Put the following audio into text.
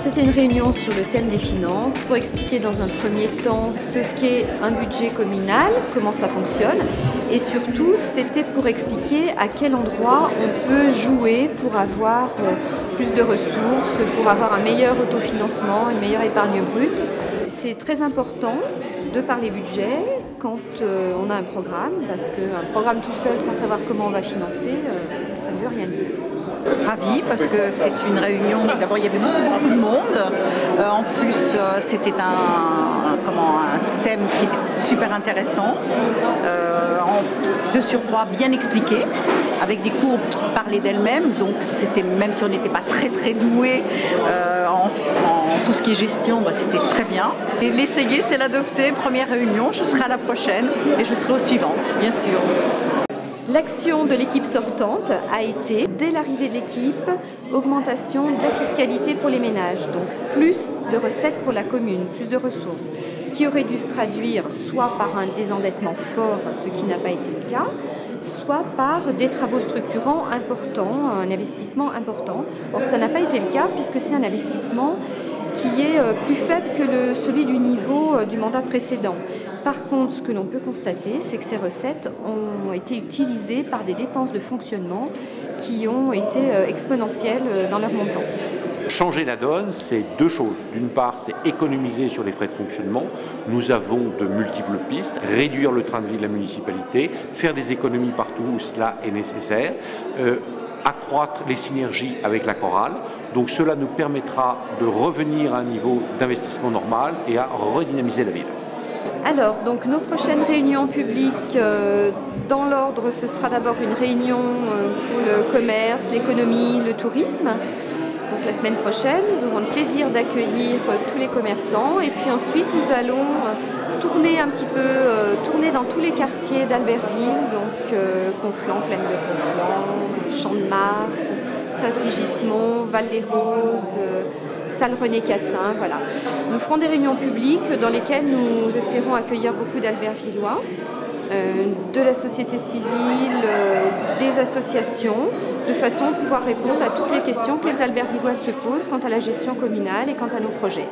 C'était une réunion sur le thème des finances pour expliquer dans un premier temps ce qu'est un budget communal, comment ça fonctionne, et surtout c'était pour expliquer à quel endroit on peut jouer pour avoir plus de ressources, pour avoir un meilleur autofinancement, une meilleure épargne brute. C'est très important de parler budget quand on a un programme, parce qu'un programme tout seul sans savoir comment on va financer, ça ne veut rien dire. Ravie parce que c'est une réunion, d'abord il y avait beaucoup de monde, en plus c'était un thème qui était super intéressant, de surcroît bien expliqué, avec des courbes qui parlaient d'elles-mêmes, donc c'était, même si on n'était pas très doué en tout ce qui est gestion, c'était très bien. Et l'essayer, c'est l'adopter, première réunion, je serai à la prochaine et je serai aux suivantes, bien sûr. L'action de l'équipe sortante a été, dès l'arrivée de l'équipe, augmentation de la fiscalité pour les ménages, donc plus de recettes pour la commune, plus de ressources, qui aurait dû se traduire soit par un désendettement fort, ce qui n'a pas été le cas, soit par des travaux structurants importants, un investissement important. Or, ça n'a pas été le cas puisque c'est un investissement qui est plus faible que celui du niveau du mandat précédent. Par contre, ce que l'on peut constater, c'est que ces recettes ont été utilisées par des dépenses de fonctionnement qui ont été exponentielles dans leur montant. Changer la donne, c'est deux choses. D'une part, c'est économiser sur les frais de fonctionnement. Nous avons de multiples pistes. Réduire le train de vie de la municipalité, faire des économies partout où cela est nécessaire, accroître les synergies avec la chorale. Donc cela nous permettra de revenir à un niveau d'investissement normal et à redynamiser la ville. Alors, donc nos prochaines réunions publiques, dans l'ordre, ce sera d'abord une réunion pour le commerce, l'économie, le tourisme. Donc la semaine prochaine, nous aurons le plaisir d'accueillir tous les commerçants et puis ensuite nous allons tourner un petit peu, tourner dans tous les quartiers d'Albertville, donc Conflans, Plaine de Conflans, Champ de Mars, Saint-Sigismond, Val-des-Roses, Salle René-Cassin, voilà. Nous ferons des réunions publiques dans lesquelles nous espérons accueillir beaucoup d'Albertvillois, de la société civile, des associations, de façon à pouvoir répondre à toutes les questions que les Albertvillois se posent quant à la gestion communale et quant à nos projets.